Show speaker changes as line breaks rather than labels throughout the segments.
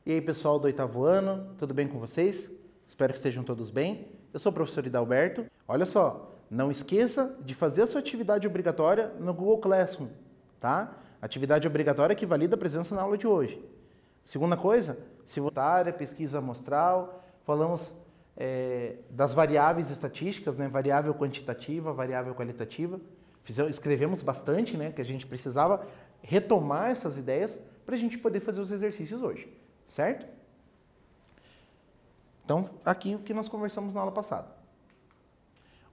E aí, pessoal do 8º ano, tudo bem com vocês? Espero que estejam todos bem. Eu sou o professor Hidalberto. Olha só, não esqueça de fazer a sua atividade obrigatória no Google Classroom, tá? Atividade obrigatória que valida a presença na aula de hoje. Segunda coisa, se voltar, pesquisa amostral, falamos das variáveis estatísticas, né? Variável quantitativa, variável qualitativa. Escrevemos bastante, né? Que a gente precisava retomar essas ideias para a gente poder fazer os exercícios hoje, certo? Então, aqui o que nós conversamos na aula passada.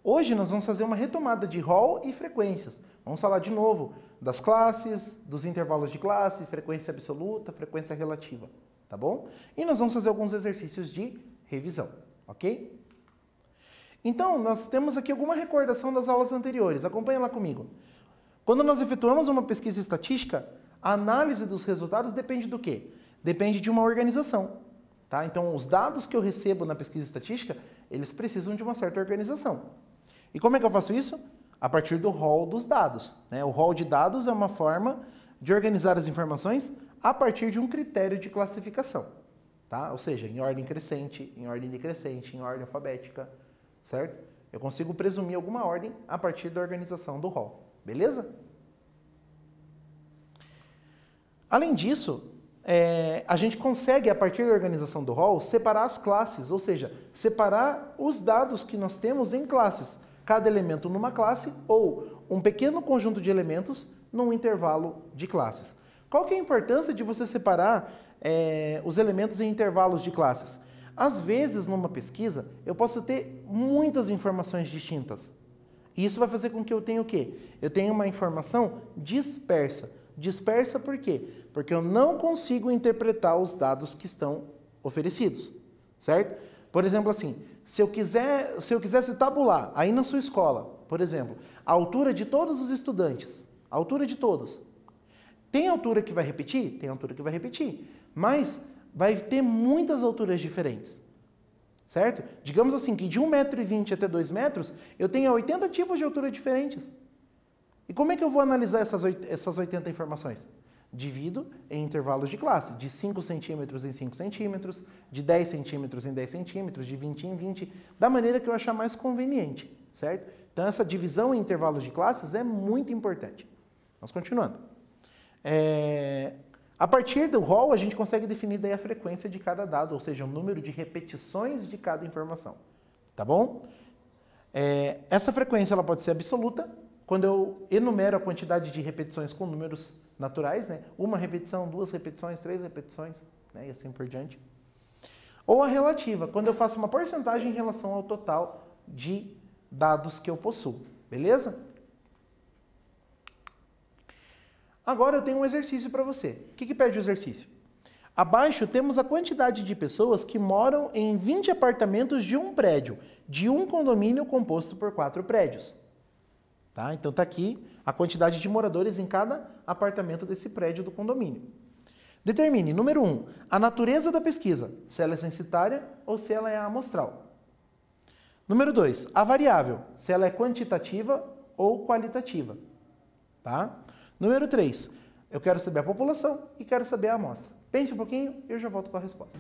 Hoje nós vamos fazer uma retomada de rol e frequências. Vamos falar de novo das classes, dos intervalos de classe, frequência absoluta, frequência relativa, tá bom? E nós vamos fazer alguns exercícios de revisão, ok? Então, nós temos aqui alguma recordação das aulas anteriores. Acompanha lá comigo. Quando nós efetuamos uma pesquisa estatística, a análise dos resultados depende do quê? Depende de uma organização, tá? Então, os dados que eu recebo na pesquisa estatística, eles precisam de uma certa organização. E como é que eu faço isso? A partir do rol dos dados, né? O rol de dados é uma forma de organizar as informações a partir de um critério de classificação, tá? Ou seja, em ordem crescente, em ordem decrescente, em ordem alfabética, certo? Eu consigo presumir alguma ordem a partir da organização do rol, beleza? Além disso, a gente consegue, a partir da organização do rol, separar as classes, ou seja, separar os dados que nós temos em classes, cada elemento numa classe ou um pequeno conjunto de elementos num intervalo de classes. Qual que é a importância de você separar os elementos em intervalos de classes? Às vezes, numa pesquisa, eu posso ter muitas informações distintas. E isso vai fazer com que eu tenha o quê? Eu tenha uma informação dispersa. Dispersa por quê? Porque eu não consigo interpretar os dados que estão oferecidos, certo? Por exemplo, assim, se eu quisesse tabular aí na sua escola, por exemplo, a altura de todos os estudantes, a altura de todos. Tem altura que vai repetir? Tem altura que vai repetir, mas vai ter muitas alturas diferentes, certo? Digamos assim, que de 1,20 m até 2 metros, eu tenho 80 tipos de altura diferentes. E como é que eu vou analisar essas 80 informações? Divido em intervalos de classe, de 5 centímetros em 5 centímetros, de 10 centímetros em 10 centímetros, de 20 em 20, da maneira que eu achar mais conveniente, certo? Então, essa divisão em intervalos de classes é muito importante. Vamos continuando. A partir do rol, a gente consegue definir daí a frequência de cada dado, ou seja, o número de repetições de cada informação, tá bom? Essa frequência ela pode ser absoluta, quando eu enumero a quantidade de repetições com números naturais, né? 1 repetição, 2 repetições, 3 repetições, né? E assim por diante. Ou a relativa, quando eu faço uma porcentagem em relação ao total de dados que eu possuo, beleza? Agora eu tenho um exercício para você. O que pede o exercício? Abaixo temos a quantidade de pessoas que moram em 20 apartamentos de um prédio, de um condomínio composto por 4 prédios. Tá? Então está aqui a quantidade de moradores em cada apartamento desse prédio do condomínio. Determine, número 1, a natureza da pesquisa, se ela é censitária ou se ela é amostral. Número 2, a variável, se ela é quantitativa ou qualitativa. Tá? Número 3, eu quero saber a população e quero saber a amostra. Pense um pouquinho e eu já volto com a resposta.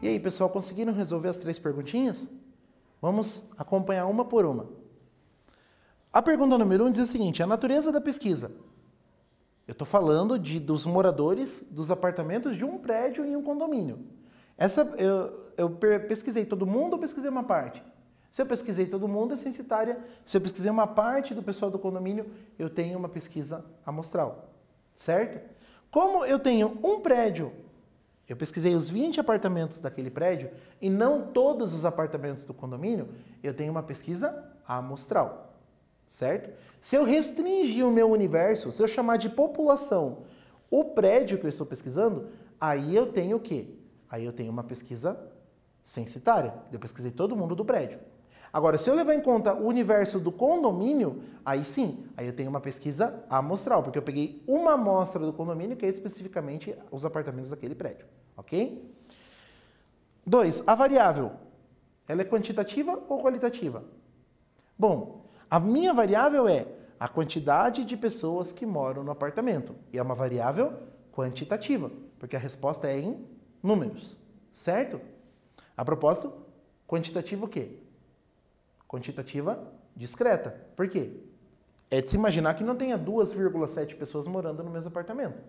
E aí, pessoal, conseguiram resolver as 3 perguntinhas? Vamos acompanhar uma por uma. A pergunta número 1 diz o seguinte: a natureza da pesquisa. Eu estou falando dos moradores dos apartamentos de um prédio em um condomínio. Eu pesquisei todo mundo ou pesquisei uma parte? Se eu pesquisei todo mundo, é censitária. Se eu pesquisei uma parte do pessoal do condomínio, eu tenho uma pesquisa amostral. Certo? Como eu tenho um prédio, eu pesquisei os 20 apartamentos daquele prédio e não todos os apartamentos do condomínio, eu tenho uma pesquisa amostral. Certo? Se eu restringir o meu universo, se eu chamar de população o prédio que eu estou pesquisando, aí eu tenho o quê? Aí eu tenho uma pesquisa censitária. Eu pesquisei todo mundo do prédio. Agora, se eu levar em conta o universo do condomínio, aí sim, aí eu tenho uma pesquisa amostral, porque eu peguei uma amostra do condomínio, que é especificamente os apartamentos daquele prédio. Ok? 2. A variável. Ela é quantitativa ou qualitativa? Bom, a minha variável é a quantidade de pessoas que moram no apartamento. E é uma variável quantitativa, porque a resposta é em números. Certo? A propósito, quantitativa o quê? Quantitativa discreta. Por quê? É de se imaginar que não tenha 2,7 pessoas morando no mesmo apartamento.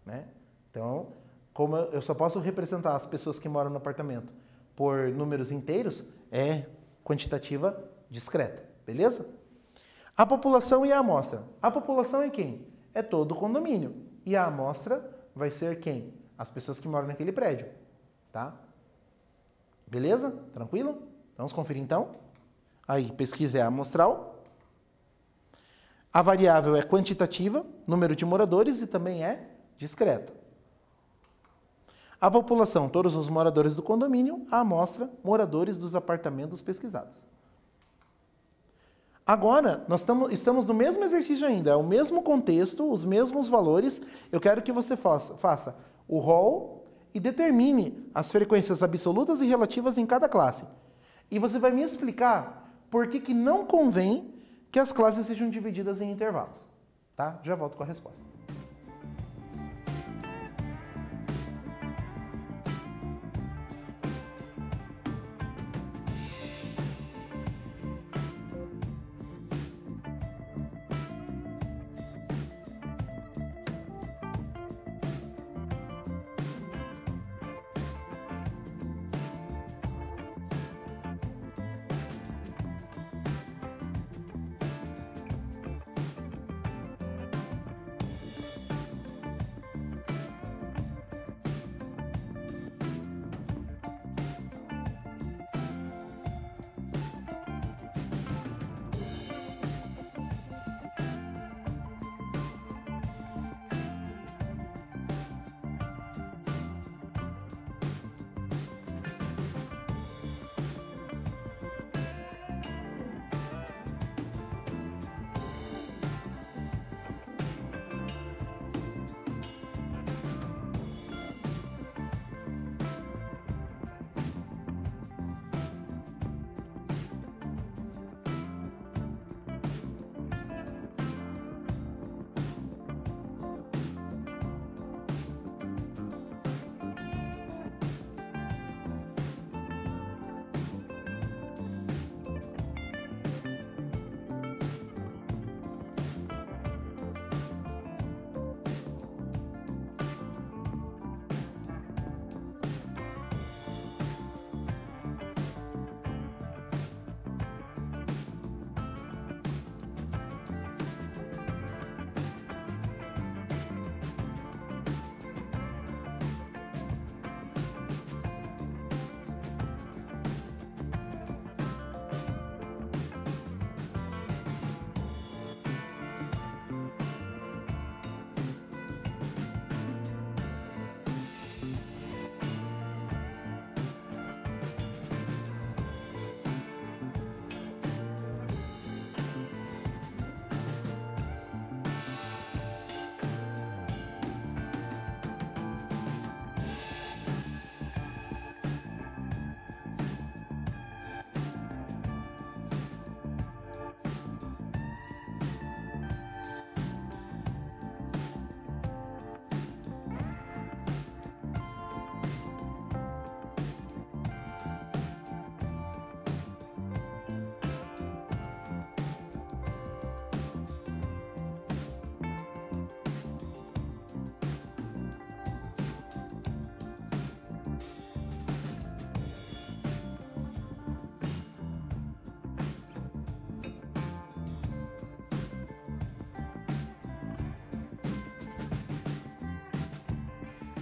Né? Então, como eu só posso representar as pessoas que moram no apartamento por números inteiros, é quantitativa discreta. Beleza? A população e a amostra. A população é quem? É todo o condomínio. E a amostra vai ser quem? As pessoas que moram naquele prédio. Tá? Beleza? Tranquilo? Vamos conferir então? Aí, pesquisa é amostral. A variável é quantitativa, número de moradores, e também é discreta. A população, todos os moradores do condomínio. A amostra, moradores dos apartamentos pesquisados. Agora, nós estamos no mesmo exercício ainda, é o mesmo contexto, os mesmos valores. Eu quero que você faça o rol e determine as frequências absolutas e relativas em cada classe. E você vai me explicar por que não convém que as classes sejam divididas em intervalos. Tá? Já volto com a resposta.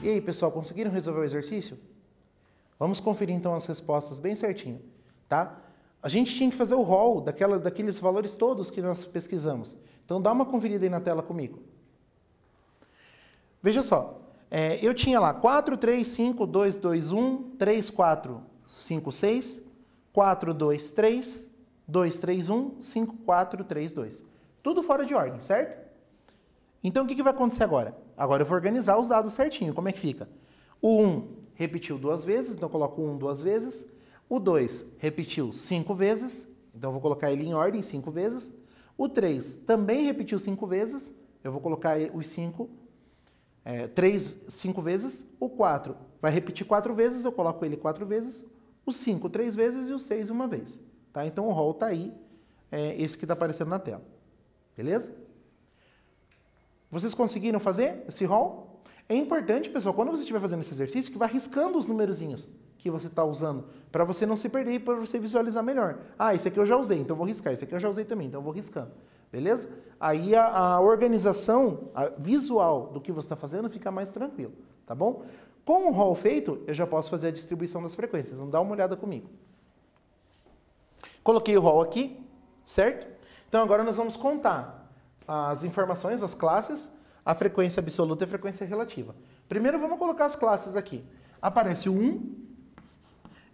E aí, pessoal, conseguiram resolver o exercício? Vamos conferir então as respostas bem certinho, tá? A gente tinha que fazer o rol daqueles valores todos que nós pesquisamos. Então dá uma conferida aí na tela comigo. Veja só, eu tinha lá 4, 3, 5, 2, 2, 1, 3, 4, 5, 6, 4, 2, 3, 2, 3, 1, 5, 4, 3, 2. Tudo fora de ordem, certo? Então o que vai acontecer agora? Agora eu vou organizar os dados certinho. Como é que fica? O 1 repetiu 2 vezes, então eu coloco o 1 2 vezes. O 2 repetiu 5 vezes, então eu vou colocar ele em ordem 5 vezes. O 3 também repetiu 5 vezes, eu vou colocar os 5 vezes. O 4 vai repetir 4 vezes, eu coloco ele 4 vezes. O 5 3 vezes e o 6 uma vez. Tá? Então o rol está aí, esse que está aparecendo na tela. Beleza? Vocês conseguiram fazer esse rol? É importante, pessoal, quando você estiver fazendo esse exercício, que vá riscando os numerozinhos que você está usando, para você não se perder e para você visualizar melhor. Ah, esse aqui eu já usei, então eu vou riscar. Esse aqui eu já usei também, então eu vou riscando. Beleza? Aí a organização visual do que você está fazendo fica mais tranquilo, tá bom? Com o rol feito, eu já posso fazer a distribuição das frequências. Então dá uma olhada comigo. Coloquei o rol aqui, certo? Então agora nós vamos contar as informações, as classes, a frequência absoluta e a frequência relativa. Primeiro vamos colocar as classes aqui. Aparece o 1,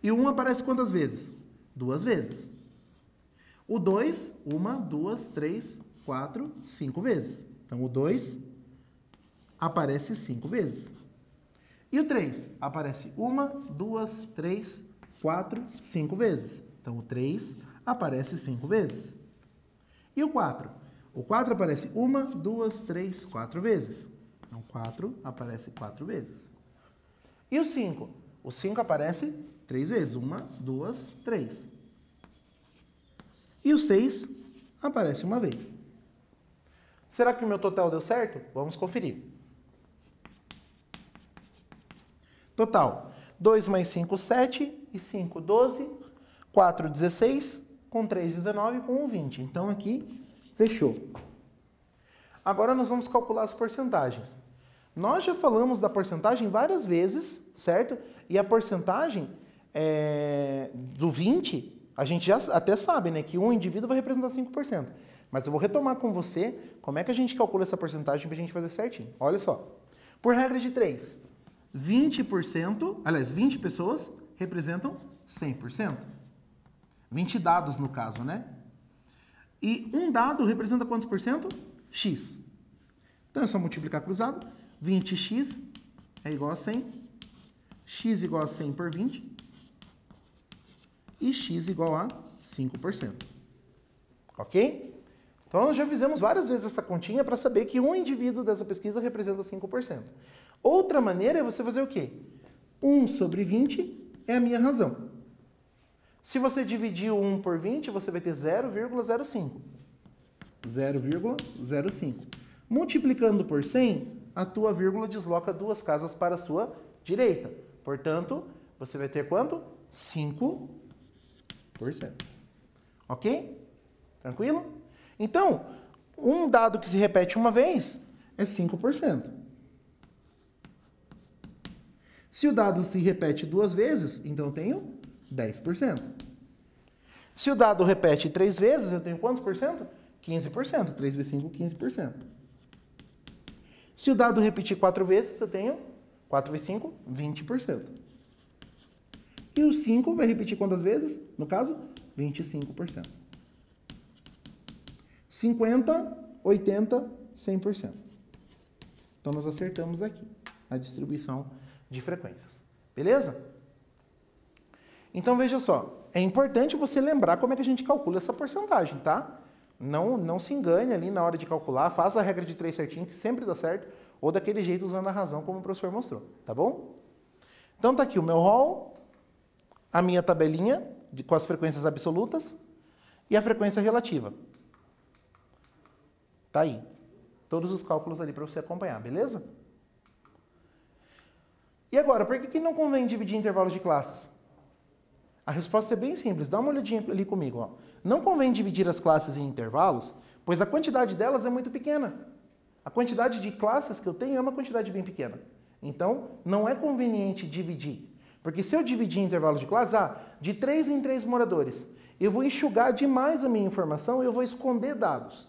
e o 1 aparece quantas vezes? 2 vezes. O 2, 1, 2, 3, 4, 5 vezes. Então o 2 aparece 5 vezes. E o 3 aparece 1, 2, 3, 4, 5 vezes. Então o 3 aparece 5 vezes. E o 4? O 4 aparece 1, 2, 3, 4 vezes. Então, 4 aparece 4 vezes. E o 5? O 5 aparece 3 vezes. 1, 2, 3. E o 6 aparece uma vez. Será que o meu total deu certo? Vamos conferir. Total. 2 mais 5, 7. E 5, 12. 4, 16. Com 3, 19. Com 1, 20. Então, aqui... fechou. Agora nós vamos calcular as porcentagens. Nós já falamos da porcentagem várias vezes, certo? E a porcentagem do 20, a gente já até sabe, né? Que um indivíduo vai representar 5%. Mas eu vou retomar com você como é que a gente calcula essa porcentagem para a gente fazer certinho. Olha só. Por regra de 3, 20%, aliás, 20 pessoas representam 100%. 20 dados no caso, né? E um dado representa quantos por cento? X. Então é só multiplicar cruzado. 20x é igual a 100. X igual a 100 por 20. E x igual a 5%. Ok? Então nós já fizemos várias vezes essa continha para saber que um indivíduo dessa pesquisa representa 5%. Outra maneira é você fazer o quê? 1 sobre 20 é a minha razão. Se você dividir o 1 por 20, você vai ter 0,05. 0,05. Multiplicando por 100, a tua vírgula desloca 2 casas para a sua direita. Portanto, você vai ter quanto? 5%. Ok? Tranquilo? Então, um dado que se repete uma vez é 5%. Se o dado se repete 2 vezes, então eu tenho 10%. Se o dado repete 3 vezes, eu tenho quantos por cento? 15%. 3 vezes 5, 15%. Se o dado repetir 4 vezes, eu tenho 4 vezes 5, 20%. E o 5 vai repetir quantas vezes? No caso, 25%. 50%, 80%, 100%. Então, nós acertamos aqui a distribuição de frequências. Beleza? Então, veja só, é importante você lembrar como é que a gente calcula essa porcentagem, tá? Não se engane ali na hora de calcular, faça a regra de 3 certinho, que sempre dá certo, ou daquele jeito usando a razão, como o professor mostrou, tá bom? Então, tá aqui o meu rol, a minha tabelinha com as frequências absolutas e a frequência relativa. Tá aí. Todos os cálculos ali para você acompanhar, beleza? E agora, por que não convém dividir intervalos de classes? A resposta é bem simples, dá uma olhadinha ali comigo. Ó. Não convém dividir as classes em intervalos, pois a quantidade delas é muito pequena. A quantidade de classes que eu tenho é uma quantidade bem pequena. Então, não é conveniente dividir. Porque se eu dividir intervalo de classe, de 3 em 3 moradores, eu vou enxugar demais a minha informação e eu vou esconder dados.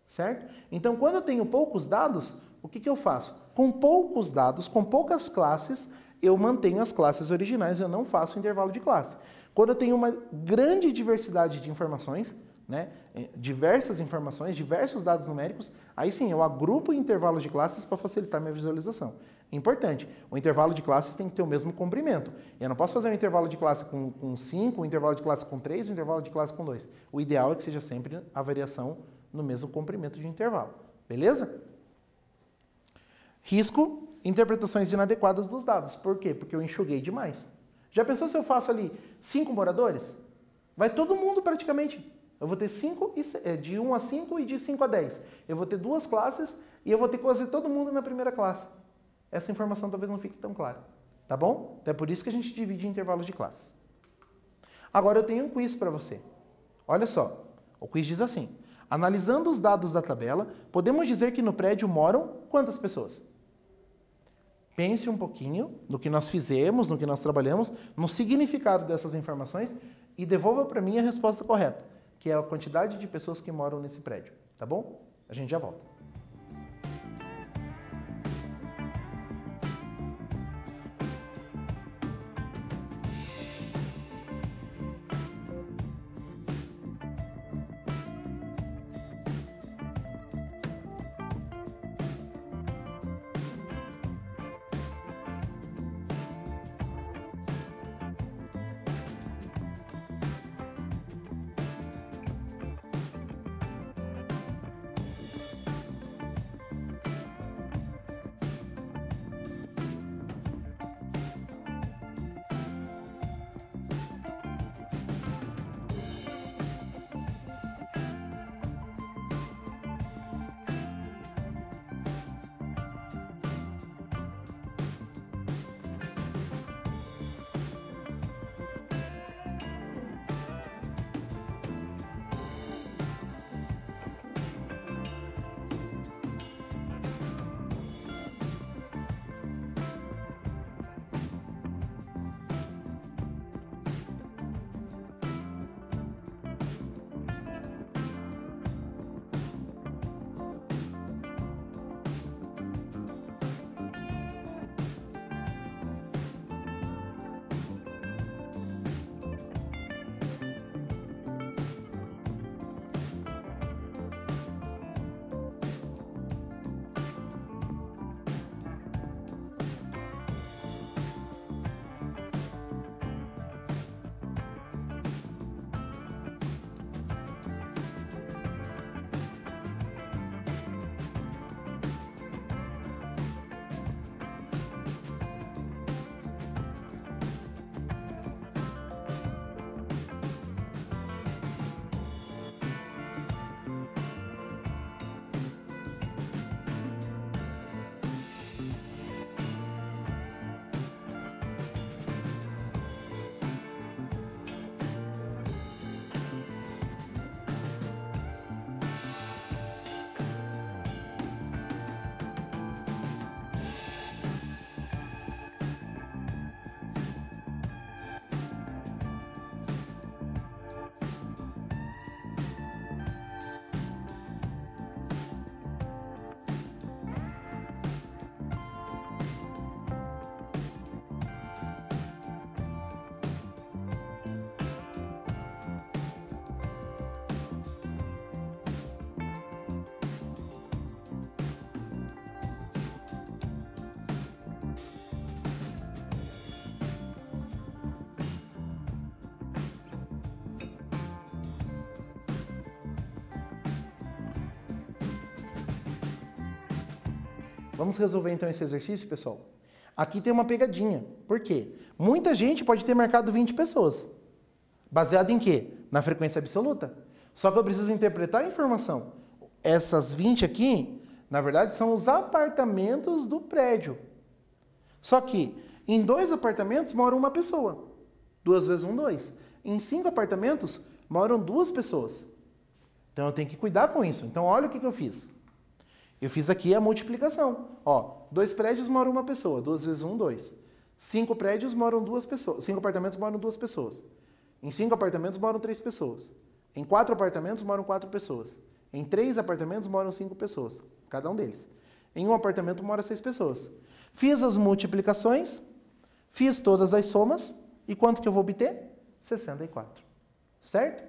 Certo? Então, quando eu tenho poucos dados, o que eu faço? Com poucos dados, com poucas classes, eu mantenho as classes originais, eu não faço intervalo de classe. Quando eu tenho uma grande diversidade de informações, né, diversas informações, diversos dados numéricos, aí sim, eu agrupo intervalos de classes para facilitar minha visualização. Importante, o intervalo de classes tem que ter o mesmo comprimento. Eu não posso fazer um intervalo de classe com 5, um intervalo de classe com 3, um intervalo de classe com 2. O ideal é que seja sempre a variação no mesmo comprimento de intervalo. Beleza? Risco, interpretações inadequadas dos dados. Por quê? Porque eu enxuguei demais. Já pensou se eu faço ali 5 moradores? Vai todo mundo praticamente. Eu vou ter de 1 a 5 e de 5 a 10. Eu vou ter 2 classes e eu vou ter que fazer todo mundo na primeira classe. Essa informação talvez não fique tão clara. Tá bom? Então é por isso que a gente divide em intervalos de classes. Agora eu tenho um quiz para você. Olha só. O quiz diz assim. Analisando os dados da tabela, podemos dizer que no prédio moram quantas pessoas? Pense um pouquinho no que nós fizemos, no que nós trabalhamos, no significado dessas informações e devolva para mim a resposta correta, que é a quantidade de pessoas que moram nesse prédio. Tá bom? A gente já volta. Vamos resolver então esse exercício, pessoal? Aqui tem uma pegadinha. Por quê? Muita gente pode ter marcado 20 pessoas. Baseado em quê? Na frequência absoluta. Só que eu preciso interpretar a informação. Essas 20 aqui, na verdade, são os apartamentos do prédio. Só que em 2 apartamentos mora uma pessoa. 2 vezes 1, 2. Em 5 apartamentos moram 2 pessoas. Então eu tenho que cuidar com isso. Então olha o que eu fiz. Eu fiz aqui a multiplicação. Ó, 2 prédios moram uma pessoa, 2 vezes 1, 2. 5 prédios moram 2 pessoas, 5 apartamentos moram 2 pessoas. Em 5 apartamentos moram 3 pessoas. Em 4 apartamentos moram 4 pessoas. Em 3 apartamentos moram 5 pessoas, cada um deles. Em um apartamento mora 6 pessoas. Fiz as multiplicações, fiz todas as somas, e quanto que eu vou obter? 64. Certo?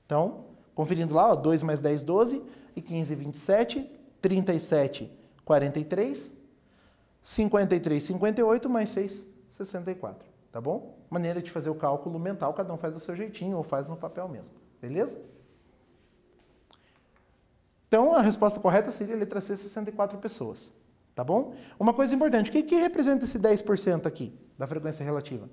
Então, conferindo lá, ó, 2 mais 10, 12, e 15, 27, 37, 43, 53, 58, mais 6, 64. Tá bom? Maneira de fazer o cálculo mental, cada um faz do seu jeitinho, ou faz no papel mesmo. Beleza? Então, a resposta correta seria a letra C, 64 pessoas. Tá bom? Uma coisa importante, o que representa esse 10% aqui, da frequência relativa?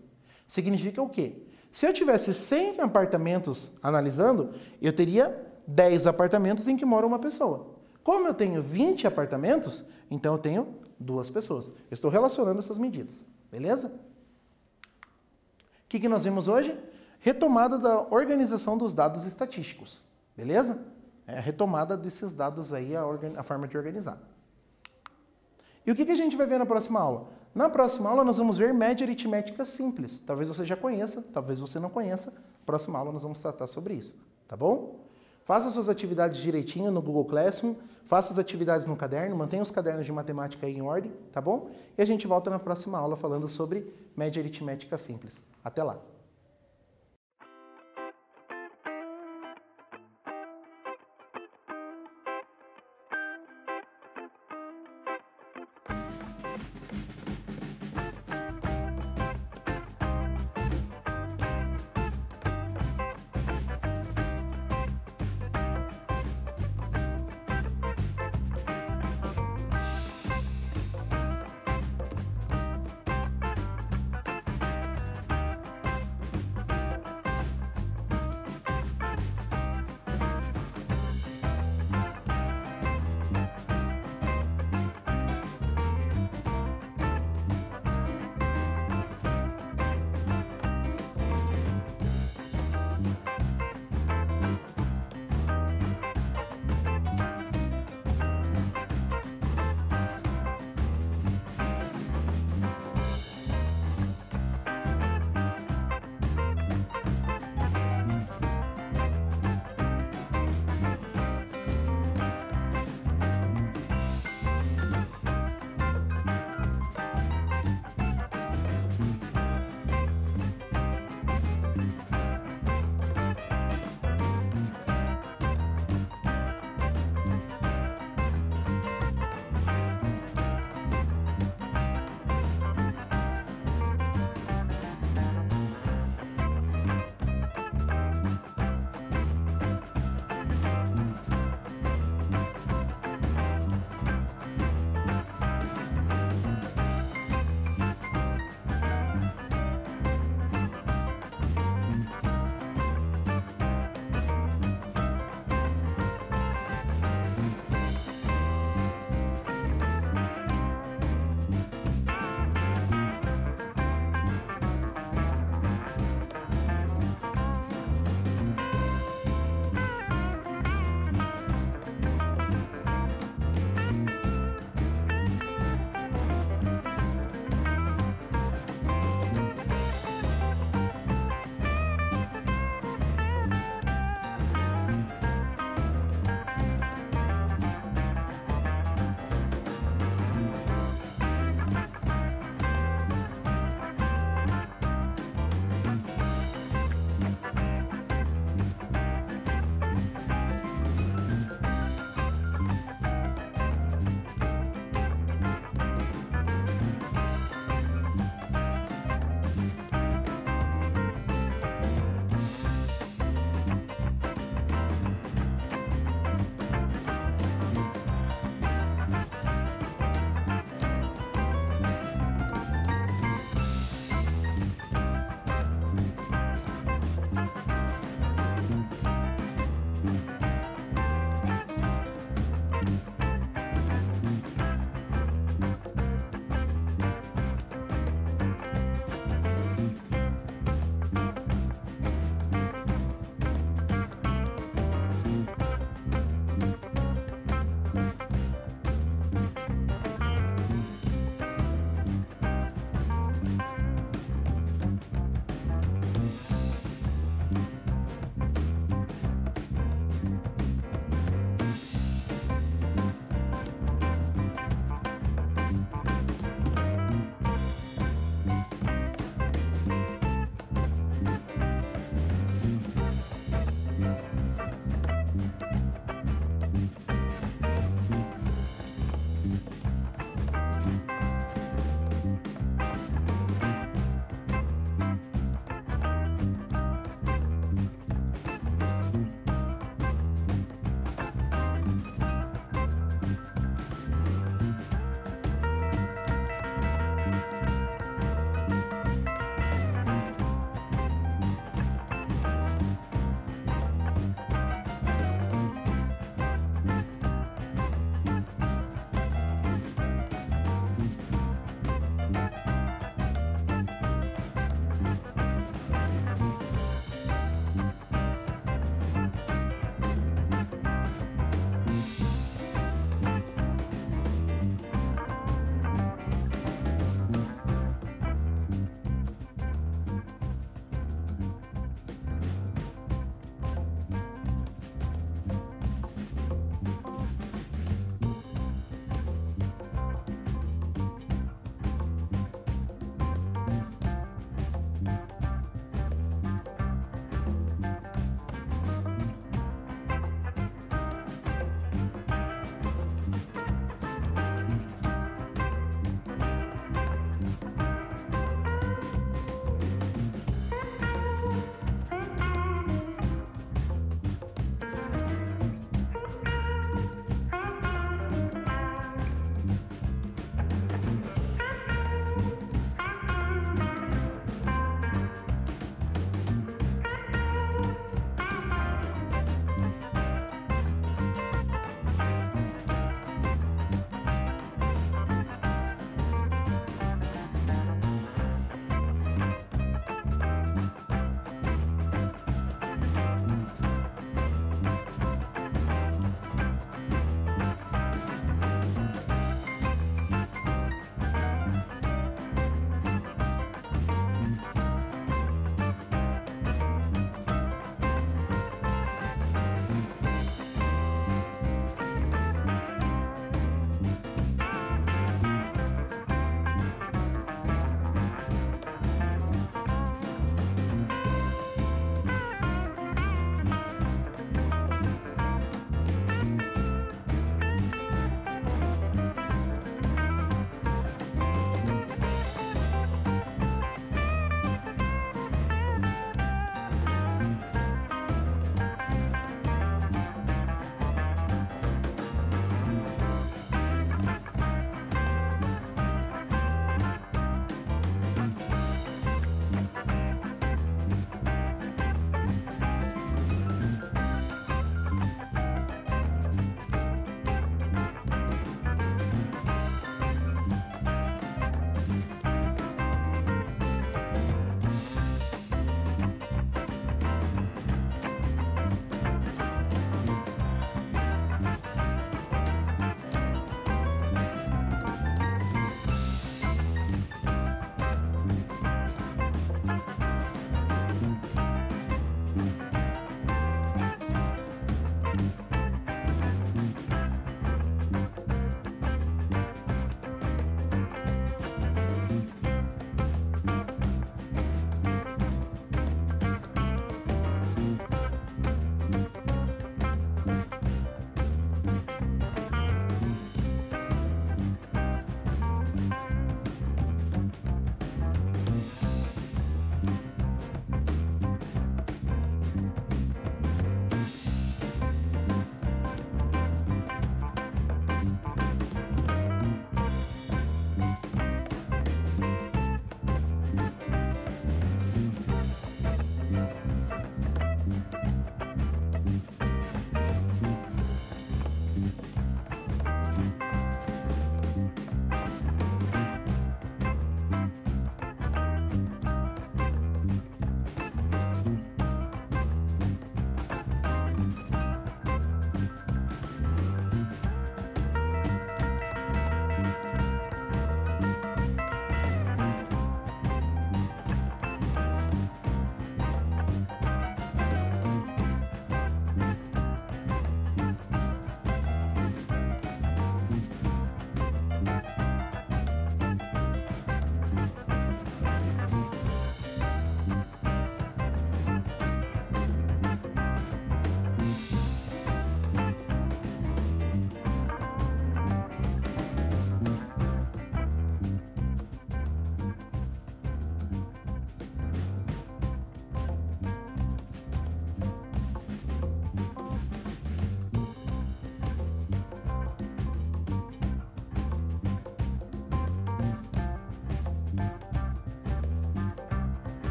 Significa o quê? Se eu tivesse 100 apartamentos analisando, eu teria 10 apartamentos em que mora uma pessoa. Como eu tenho 20 apartamentos, então eu tenho 2 pessoas. Eu estou relacionando essas medidas. Beleza? O que nós vimos hoje? Retomada da organização dos dados estatísticos. Beleza? É a retomada desses dados aí, a forma de organizar. E o que a gente vai ver na próxima aula? Na próxima aula nós vamos ver média aritmética simples. Talvez você já conheça, talvez você não conheça. Na próxima aula nós vamos tratar sobre isso. Tá bom? Faça suas atividades direitinho no Google Classroom, faça as atividades no caderno, mantenha os cadernos de matemática aí em ordem, tá bom? E a gente volta na próxima aula falando sobre média aritmética simples. Até lá!